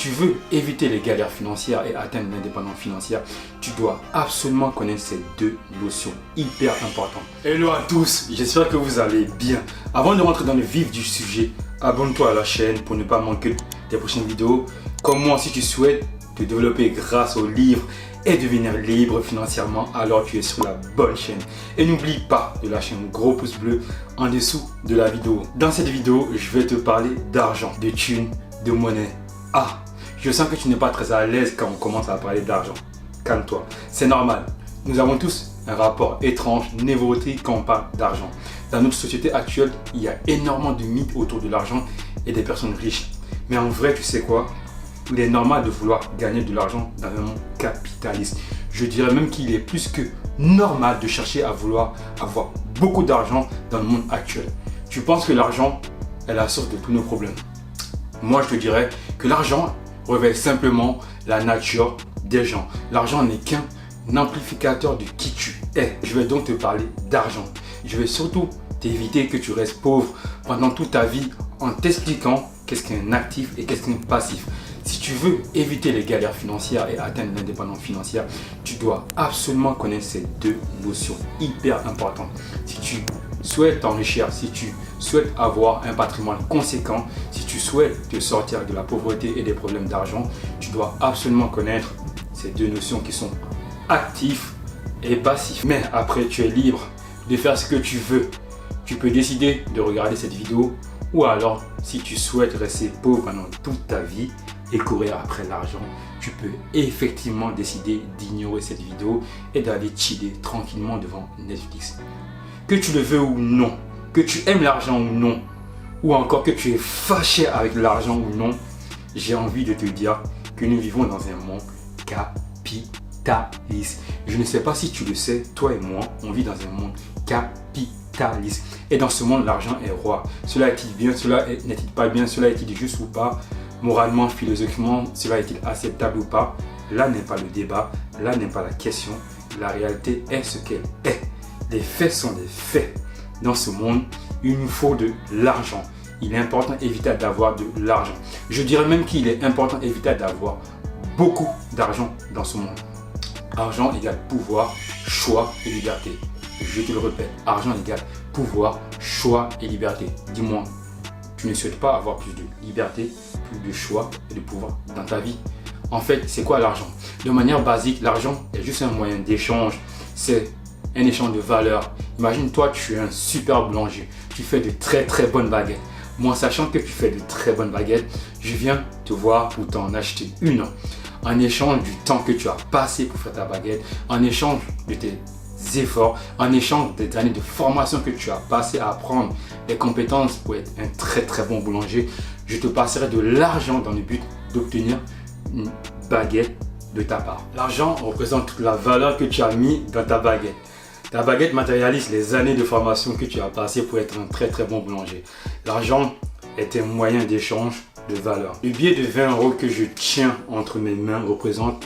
tu veux éviter les galères financières et atteindre l'indépendance financière, tu dois absolument connaître ces deux notions hyper importantes. Hello à tous, j'espère que vous allez bien. Avant de rentrer dans le vif du sujet, abonne-toi à la chaîne pour ne pas manquer des prochaines vidéos. Comme moi, si tu souhaites te développer grâce aux livres et devenir libre financièrement, alors tu es sur la bonne chaîne. Et n'oublie pas de lâcher un gros pouce bleu en dessous de la vidéo. Dans cette vidéo, je vais te parler d'argent, de thunes, de monnaie. Ah, je sens que tu n'es pas très à l'aise quand on commence à parler d'argent. Calme-toi, c'est normal. Nous avons tous un rapport étrange, névrotique quand on parle d'argent. Dans notre société actuelle, il y a énormément de mythes autour de l'argent et des personnes riches. Mais en vrai, tu sais quoi? Il est normal de vouloir gagner de l'argent dans un monde capitaliste. Je dirais même qu'il est plus que normal de chercher à vouloir avoir beaucoup d'argent dans le monde actuel. Tu penses que l'argent est la source de tous nos problèmes? Moi, je te dirais que l'argent révèle simplement la nature des gens. L'argent n'est qu'un amplificateur de qui tu es. Je vais donc te parler d'argent. Je vais surtout t'éviter que tu restes pauvre pendant toute ta vie en t'expliquant qu'est-ce qu'un actif et qu'est-ce qu'un passif. Si tu veux éviter les galères financières et atteindre l'indépendance financière, tu dois absolument connaître ces deux notions hyper importantes. Si tu souhaites t'enrichir, si tu souhaites avoir un patrimoine conséquent, si tu souhaites te sortir de la pauvreté et des problèmes d'argent, tu dois absolument connaître ces deux notions qui sont actifs et passifs. Mais après, tu es libre de faire ce que tu veux. Tu peux décider de regarder cette vidéo ou alors, si tu souhaites rester pauvre pendant toute ta vie et courir après l'argent, tu peux effectivement décider d'ignorer cette vidéo et d'aller chiller tranquillement devant Netflix. Que tu le veux ou non, que tu aimes l'argent ou non, ou encore que tu es fâché avec l'argent ou non, j'ai envie de te dire que nous vivons dans un monde capitaliste. Je ne sais pas si tu le sais, toi et moi, on vit dans un monde capitaliste. Et dans ce monde, l'argent est roi. Cela est-il bien, cela n'est-il pas bien, cela est-il juste ou pas? Moralement, philosophiquement, cela est-il acceptable ou pas? Là n'est pas le débat, là n'est pas la question. La réalité est ce qu'elle est. Les faits sont des faits. Dans ce monde, il nous faut de l'argent. Il est important et vital d'avoir de l'argent. Je dirais même qu'il est important et vital d'avoir beaucoup d'argent dans ce monde. Argent égale pouvoir, choix et liberté. Je te le répète, argent égale pouvoir, choix et liberté. Dis-moi, tu ne souhaites pas avoir plus de liberté, plus de choix et de pouvoir dans ta vie? En fait, c'est quoi l'argent? De manière basique, l'argent est juste un moyen d'échange. C'est un échange de valeur. Imagine, toi, tu es un super boulanger. Tu fais de très bonnes baguettes. Moi, sachant que tu fais de très bonnes baguettes, je viens te voir pour t'en acheter une. En échange du temps que tu as passé pour faire ta baguette, en échange de tes efforts, en échange des années de formation que tu as passé à apprendre les compétences pour être un très bon boulanger, je te passerai de l'argent dans le but d'obtenir une baguette de ta part. L'argent représente toute la valeur que tu as mis dans ta baguette. Ta baguette matérialise les années de formation que tu as passé pour être un très bon boulanger. L'argent est un moyen d'échange de valeur. Le billet de 20 € que je tiens entre mes mains représente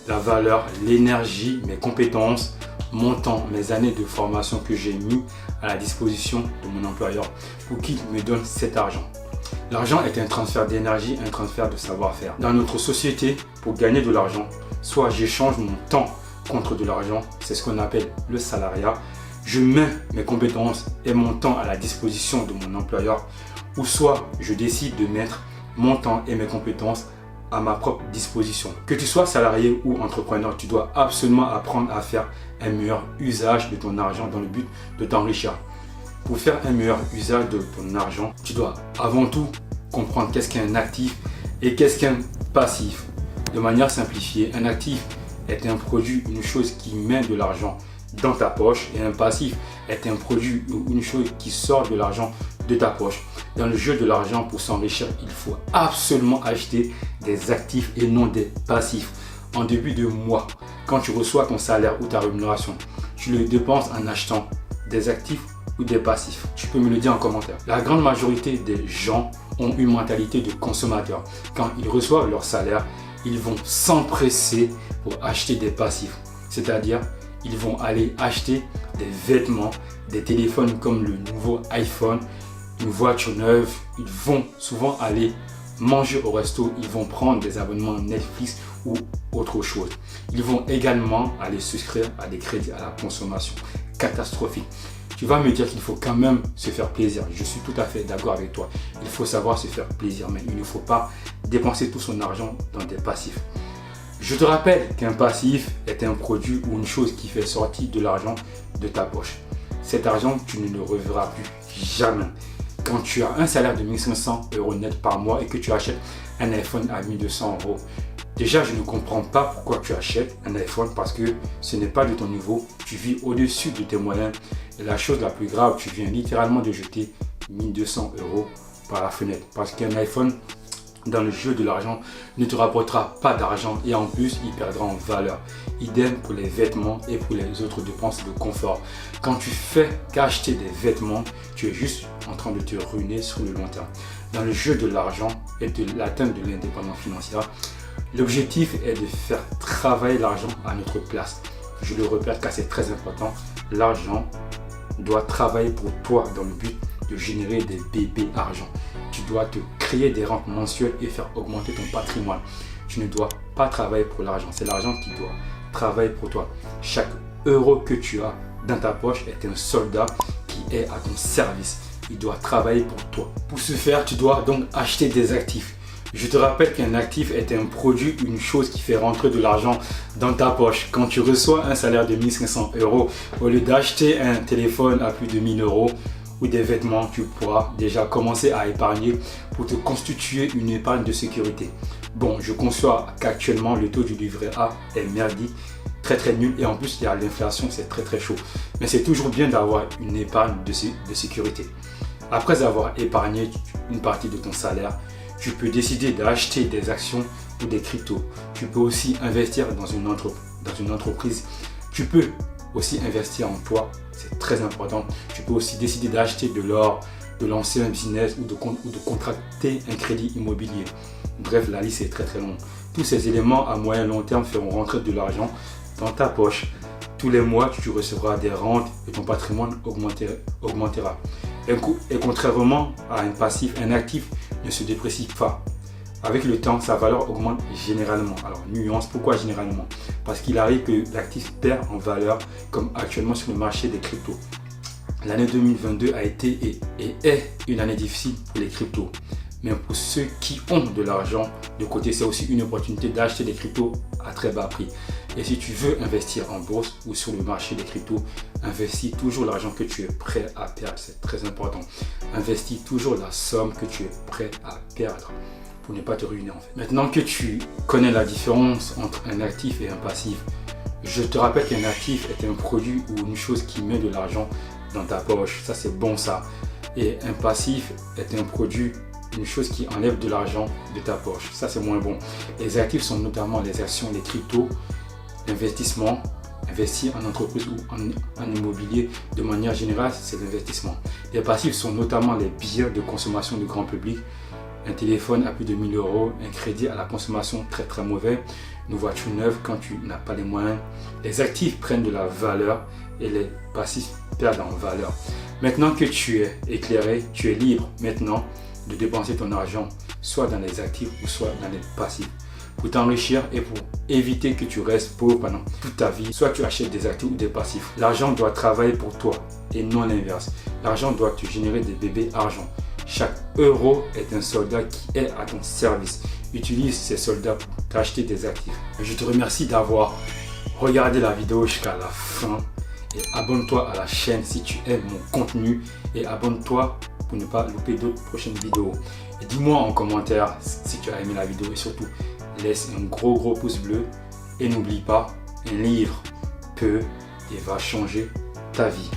la valeur, l'énergie, mes compétences, mon temps, mes années de formation que j'ai mis à la disposition de mon employeur pour qu'il me donne cet argent. L'argent est un transfert d'énergie, un transfert de savoir-faire. Dans notre société, pour gagner de l'argent, soit j'échange mon temps contre de l'argent, c'est ce qu'on appelle le salariat. Je mets mes compétences et mon temps à la disposition de mon employeur, ou soit je décide de mettre mon temps et mes compétences à ma propre disposition. Que tu sois salarié ou entrepreneur, tu dois absolument apprendre à faire un meilleur usage de ton argent dans le but de t'enrichir. Pour faire un meilleur usage de ton argent, tu dois avant tout comprendre qu'est-ce qu'un actif et qu'est-ce qu'un passif. De manière simplifiée, un actif est un produit, une chose qui met de l'argent dans ta poche, et un passif est un produit ou une chose qui sort de l'argent de ta poche. Dans le jeu de l'argent, pour s'enrichir, il faut absolument acheter des actifs et non des passifs. En début de mois, quand tu reçois ton salaire ou ta rémunération, tu le dépenses en achetant des actifs ou des passifs? Tu peux me le dire en commentaire. La grande majorité des gens ont une mentalité de consommateur. Quand ils reçoivent leur salaire, ils vont s'empresser pour acheter des passifs. C'est-à-dire, ils vont aller acheter des vêtements, des téléphones comme le nouveau iPhone, une voiture neuve. Ils vont souvent aller manger au resto, ils vont prendre des abonnements Netflix ou autre chose. Ils vont également aller souscrire à des crédits à la consommation. Catastrophique. Tu vas me dire qu'il faut quand même se faire plaisir. Je suis tout à fait d'accord avec toi. Il faut savoir se faire plaisir, mais il ne faut pas dépenser tout son argent dans des passifs. Je te rappelle qu'un passif est un produit ou une chose qui fait sortir de l'argent de ta poche. Cet argent, tu ne le reverras plus jamais. Quand tu as un salaire de 1500 € net par mois et que tu achètes un iPhone à 1200 €, déjà, je ne comprends pas pourquoi tu achètes un iPhone parce que ce n'est pas de ton niveau. Tu vis au-dessus de tes moyens. Et la chose la plus grave, tu viens littéralement de jeter 1200 € par la fenêtre. Parce qu'un iPhone, dans le jeu de l'argent, ne te rapportera pas d'argent et en plus, il perdra en valeur. Idem pour les vêtements et pour les autres dépenses de confort. Quand tu fais qu'acheter des vêtements, tu es juste en train de te ruiner sur le long terme. Dans le jeu de l'argent et de l'atteinte de l'indépendance financière, l'objectif est de faire travailler l'argent à notre place. Je le répète car c'est très important. L'argent doit travailler pour toi dans le but de générer des bébés argent. Tu dois te créer des rentes mensuelles et faire augmenter ton patrimoine. Tu ne dois pas travailler pour l'argent. C'est l'argent qui doit travailler pour toi. Chaque euro que tu as dans ta poche est un soldat qui est à ton service. Il doit travailler pour toi. Pour ce faire, tu dois donc acheter des actifs. Je te rappelle qu'un actif est un produit, une chose qui fait rentrer de l'argent dans ta poche. Quand tu reçois un salaire de 1500 €, au lieu d'acheter un téléphone à plus de 1000 € ou des vêtements, tu pourras déjà commencer à épargner pour te constituer une épargne de sécurité. Bon, je conçois qu'actuellement le taux du livret A est merdique, très nul et en plus il y a l'inflation, c'est très chaud. Mais c'est toujours bien d'avoir une épargne de sécurité. Après avoir épargné une partie de ton salaire, tu peux décider d'acheter des actions ou des cryptos. Tu peux aussi investir dans une entreprise. Tu peux aussi investir en toi, c'est très important. Tu peux aussi décider d'acheter de l'or, de lancer un business ou de contracter un crédit immobilier. Bref, la liste est très longue. Tous ces éléments à moyen et long terme feront rentrer de l'argent dans ta poche. Tous les mois, tu recevras des rentes et ton patrimoine augmentera. Et contrairement à un passif, un actif ne se déprécie pas. Avec le temps, sa valeur augmente généralement. Alors, nuance, pourquoi généralement? Parce qu'il arrive que l'actif perd en valeur, comme actuellement sur le marché des cryptos. L'année 2022 a été et est une année difficile pour les cryptos. Mais pour ceux qui ont de l'argent de côté, c'est aussi une opportunité d'acheter des cryptos à très bas prix. Et si tu veux investir en bourse ou sur le marché des cryptos, investis toujours l'argent que tu es prêt à perdre. C'est très important. Investis toujours la somme que tu es prêt à perdre pour ne pas te ruiner en fait. Maintenant que tu connais la différence entre un actif et un passif, je te rappelle qu'un actif est un produit ou une chose qui met de l'argent dans ta poche. Ça, c'est bon ça. Et un passif est un produit, une chose qui enlève de l'argent de ta poche. Ça, c'est moins bon. Les actifs sont notamment les actions, les cryptos, l'investissement, investir en entreprise ou en immobilier. De manière générale, c'est l'investissement. Les passifs sont notamment les biens de consommation du grand public. Un téléphone à plus de 1000 €, un crédit à la consommation très mauvais, une voiture neuve quand tu n'as pas les moyens. Les actifs prennent de la valeur et les passifs perdent en valeur. Maintenant que tu es éclairé, tu es libre maintenant de dépenser ton argent soit dans les actifs ou soit dans les passifs. Pour t'enrichir et pour éviter que tu restes pauvre pendant toute ta vie, soit tu achètes des actifs ou des passifs. L'argent doit travailler pour toi et non l'inverse. L'argent doit te générer des bébés argent. Chaque euro est un soldat qui est à ton service. Utilise ces soldats pour t'acheter des actifs. Je te remercie d'avoir regardé la vidéo jusqu'à la fin. Et abonne-toi à la chaîne si tu aimes mon contenu. Et abonne-toi pour ne pas louper d'autres prochaines vidéos. Et dis-moi en commentaire si tu as aimé la vidéo. Et surtout, laisse un gros pouce bleu. Et n'oublie pas, un livre peut et va changer ta vie.